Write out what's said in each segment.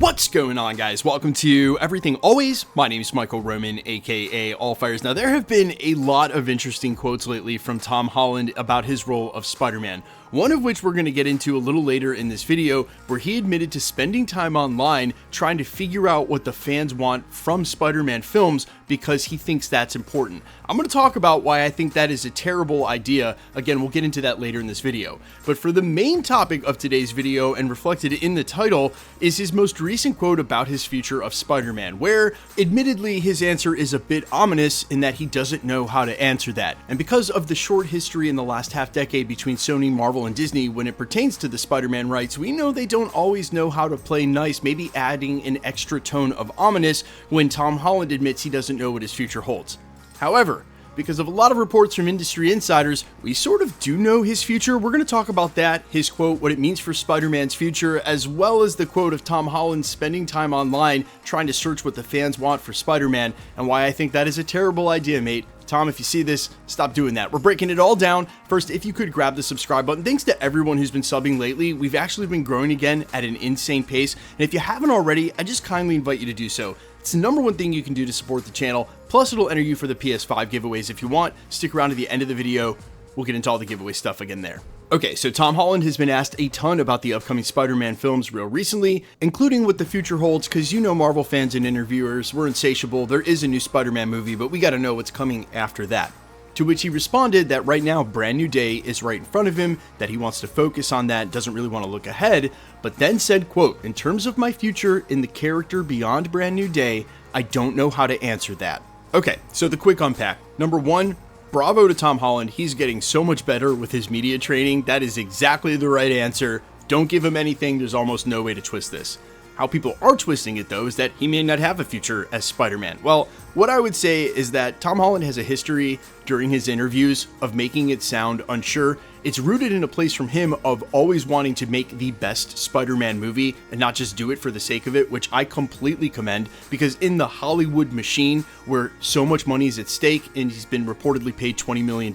What's going on, guys? Welcome to Everything Always. My name is Michael Roman, aka Allfires. Now, there have been a lot of interesting quotes lately from Tom Holland about his role of Spider-Man, one of which we're going to get into a little later in this video, where he admitted to spending time online trying to figure out what the fans want from Spider-Man films because he thinks that's important. I'm going to talk about why I think that is a terrible idea. Again, we'll get into that later in this video. But for the main topic of today's video, and reflected in the title, is his most recent quote about his future of Spider-Man, where admittedly his answer is a bit ominous in that he doesn't know how to answer that. And because of the short history in the last half decade between Sony, Marvel, and Disney when it pertains to the Spider-Man rights, we know they don't always know how to play nice, maybe adding an extra tone of ominous when Tom Holland admits he doesn't know what his future holds. However, because of a lot of reports from industry insiders, we sort of do know his future. We're going to talk about that, his quote, what it means for Spider-Man's future, as well as the quote of Tom Holland spending time online trying to search what the fans want for Spider-Man, and why I think that is a terrible idea, mate. Tom, if you see this, stop doing that. We're breaking it all down. First, if you could grab the subscribe button. Thanks to everyone who's been subbing lately. We've actually been growing again at an insane pace. And if you haven't already, I just kindly invite you to do so. It's the number one thing you can do to support the channel. Plus, it'll enter you for the PS5 giveaways if you want. Stick around to the end of the video. We'll get into all the giveaway stuff again there. Okay, so Tom Holland has been asked a ton about the upcoming Spider-Man films real recently, including what the future holds, because you know Marvel fans and interviewers, we're insatiable. There is a new Spider-Man movie, but we gotta know what's coming after that. To which he responded that right now Brand New Day is right in front of him, that he wants to focus on that, doesn't really want to look ahead, but then said, quote, "In terms of my future in the character beyond Brand New Day, I don't know how to answer that." Okay, so the quick unpack. Number one, bravo to Tom Holland. He's getting so much better with his media training. That is exactly the right answer. Don't give him anything. There's almost no way to twist this. How people are twisting it, though, is that he may not have a future as Spider-Man. Well, what I would say is that Tom Holland has a history during his interviews of making it sound unsure. It's rooted in a place from him of always wanting to make the best Spider-Man movie and not just do it for the sake of it, which I completely commend, because in the Hollywood machine where so much money is at stake and he's been reportedly paid $20 million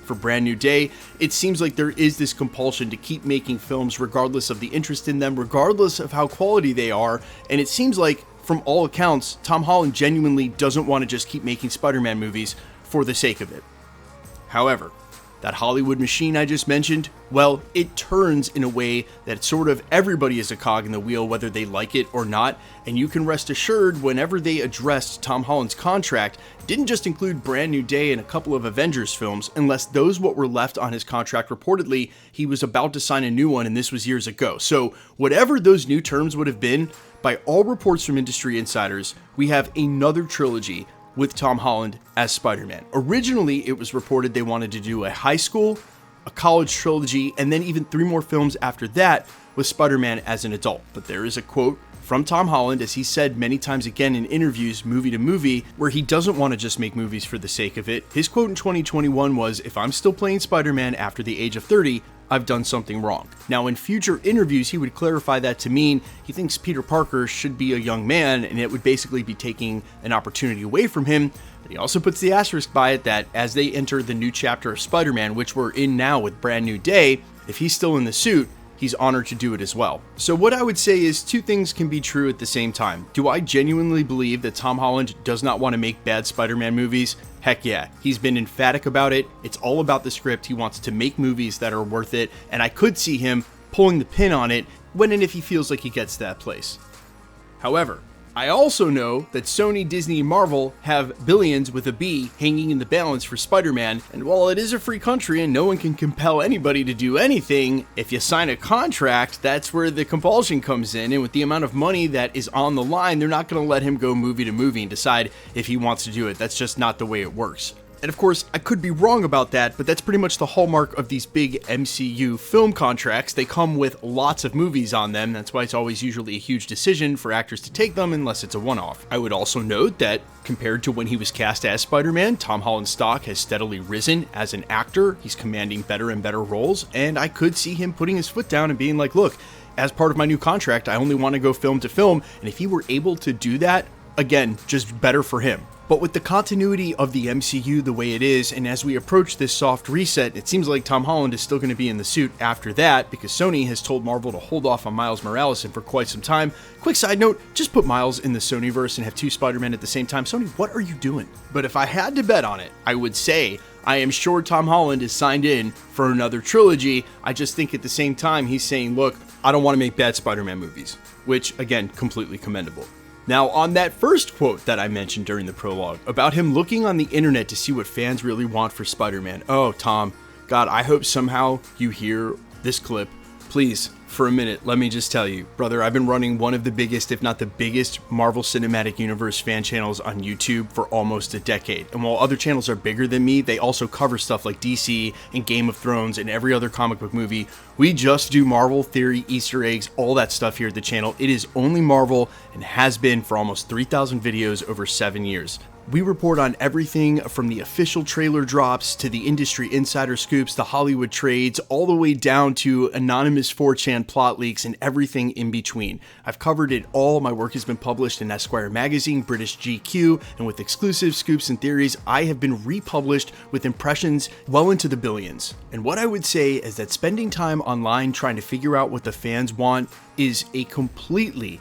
for Brand New Day, it seems like there is this compulsion to keep making films regardless of the interest in them, regardless of how quality they are, and it seems like from all accounts, Tom Holland genuinely doesn't want to just keep making Spider-Man movies for the sake of it. However, that Hollywood machine I just mentioned, well, it turns in a way that sort of everybody is a cog in the wheel, whether they like it or not, and you can rest assured whenever they addressed Tom Holland's contract, it didn't just include Brand New Day and a couple of Avengers films, unless those what were left on his contract. Reportedly, he was about to sign a new one, and this was years ago. So whatever those new terms would have been, by all reports from industry insiders, we have another trilogy with Tom Holland as Spider-Man. Originally, it was reported they wanted to do a high school, a college trilogy, and then even 3 more films after that with Spider-Man as an adult. But there is a quote from Tom Holland, as he said many times again in interviews, movie to movie, where he doesn't want to just make movies for the sake of it. His quote in 2021 was, "If I'm still playing Spider-Man after the age of 30, I've done something wrong." Now, in future interviews, he would clarify that to mean he thinks Peter Parker should be a young man, and it would basically be taking an opportunity away from him. But he also puts the asterisk by it that as they enter the new chapter of Spider-Man, which we're in now with Brand New Day, if he's still in the suit, he's honored to do it as well. So what I would say is 2 things can be true at the same time. Do I genuinely believe that Tom Holland does not want to make bad Spider-Man movies? Heck yeah. He's been emphatic about it. It's all about the script. He wants to make movies that are worth it, and I could see him pulling the pin on it when and if he feels like he gets to that place. However, I also know that Sony, Disney, Marvel have billions with a B hanging in the balance for Spider-Man, and while it is a free country and no one can compel anybody to do anything, if you sign a contract, that's where the compulsion comes in, and with the amount of money that is on the line, they're not going to let him go movie to movie and decide if he wants to do it. That's just not the way it works. And of course, I could be wrong about that, but that's pretty much the hallmark of these big MCU film contracts. They come with lots of movies on them. That's why it's always usually a huge decision for actors to take them unless it's a one-off. I would also note that compared to when he was cast as Spider-Man, Tom Holland's stock has steadily risen as an actor. He's commanding better and better roles, and I could see him putting his foot down and being like, look, as part of my new contract, I only want to go film to film, and if he were able to do that again, just better for him. But with the continuity of the MCU the way it is, and as we approach this soft reset, it seems like Tom Holland is still going to be in the suit after that, because Sony has told Marvel to hold off on Miles Morales for quite some time. Quick side note, just put Miles in the Sonyverse and have two Spider-Men at the same time. Sony, what are you doing? But if I had to bet on it, I would say I am sure Tom Holland is signed in for another trilogy. I just think at the same time he's saying, look, I don't want to make bad Spider-Man movies, which again, completely commendable. Now, on that first quote that I mentioned during the prologue, about him looking on the internet to see what fans really want for Spider-Man. Oh, Tom, God, I hope somehow you hear this clip. Please, for a minute, let me just tell you, brother, I've been running one of the biggest, if not the biggest, Marvel Cinematic Universe fan channels on YouTube for almost a decade. And while other channels are bigger than me, they also cover stuff like DC and Game of Thrones and every other comic book movie. We just do Marvel theory, Easter eggs, all that stuff here at the channel. It is only Marvel and has been for almost 3,000 videos over 7 years. We report on everything from the official trailer drops to the industry insider scoops, the Hollywood trades, all the way down to anonymous 4chan plot leaks and everything in between. I've covered it all. My work has been published in Esquire magazine, British GQ, and with exclusive scoops and theories, I have been republished with impressions well into the billions. And what I would say is that spending time online trying to figure out what the fans want is a completely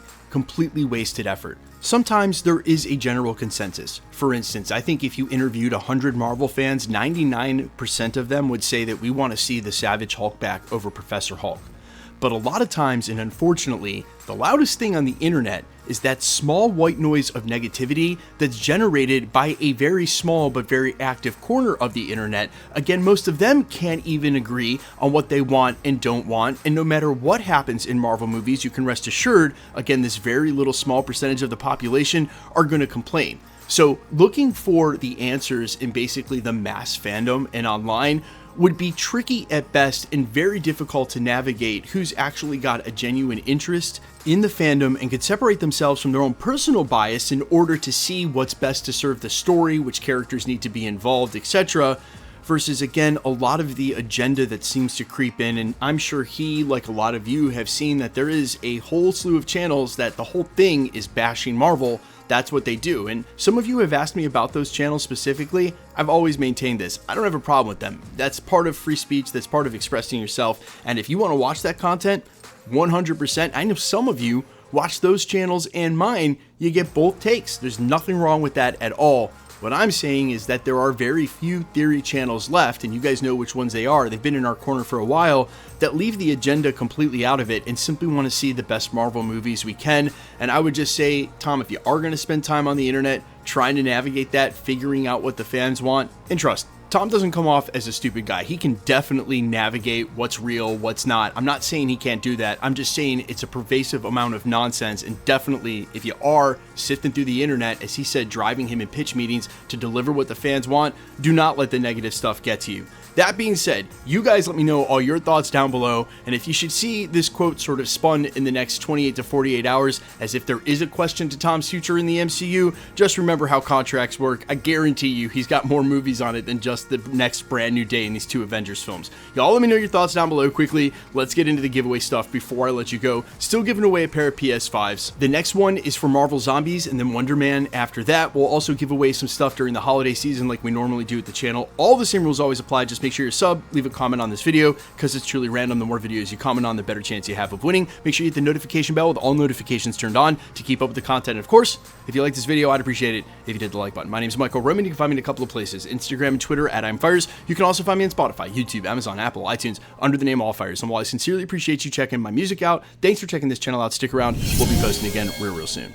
wasted effort. Sometimes there is a general consensus. For instance, I think if you interviewed 100 Marvel fans, 99% of them would say that we want to see the Savage Hulk back over Professor Hulk. But a lot of times, and unfortunately, the loudest thing on the internet is that small white noise of negativity that's generated by a very small but very active corner of the internet. Again, most of them can't even agree on what they want and don't want, and no matter what happens in Marvel movies, you can rest assured, again, this very little small percentage of the population are going to complain. So looking for the answers in basically the mass fandom and online would be tricky at best and very difficult to navigate who's actually got a genuine interest in the fandom and could separate themselves from their own personal bias in order to see what's best to serve the story, which characters need to be involved, etc. Versus, again, a lot of the agenda that seems to creep in. And I'm sure he, like a lot of you, have seen that there is a whole slew of channels that the whole thing is bashing Marvel. That's what they do. And some of you have asked me about those channels specifically. I've always maintained this. I don't have a problem with them. That's part of free speech. That's part of expressing yourself. And if you want to watch that content, 100%, I know some of you watch those channels and mine, you get both takes. There's nothing wrong with that at all. What I'm saying is that there are very few theory channels left, and you guys know which ones they are. They've been in our corner for a while, that leave the agenda completely out of it and simply want to see the best Marvel movies we can. And I would just say, Tom, if you are going to spend time on the internet trying to navigate that, figuring out what the fans want, and trust, Tom doesn't come off as a stupid guy. He can definitely navigate what's real, what's not. I'm not saying he can't do that. I'm just saying it's a pervasive amount of nonsense. And definitely, if you are sifting through the internet, as he said, driving him in pitch meetings to deliver what the fans want, do not let the negative stuff get to you. That being said, you guys let me know all your thoughts down below, and if you should see this quote sort of spun in the next 28 to 48 hours as if there is a question to Tom's future in the MCU, just remember how contracts work. I guarantee you he's got more movies on it than just the next brand new day in these two Avengers films. Y'all let me know your thoughts down below quickly. Let's get into the giveaway stuff before I let you go. Still giving away a pair of PS5s. The next one is for Marvel Zombies and then Wonder Man. After that, we'll also give away some stuff during the holiday season like we normally do at the channel. All the same rules always apply. Just make sure you're sub, leave a comment on this video because it's truly random. The more videos you comment on, the better chance you have of winning. Make sure you hit the notification bell with all notifications turned on to keep up with the content. And of course, if you like this video, I'd appreciate it if you hit the like button. My name is Michael Roman. You can find me in a couple of places, Instagram and Twitter at I'mFires. You can also find me on Spotify, YouTube, Amazon, Apple, iTunes under the name Allfires. And while I sincerely appreciate you checking my music out, thanks for checking this channel out. Stick around. We'll be posting again real soon.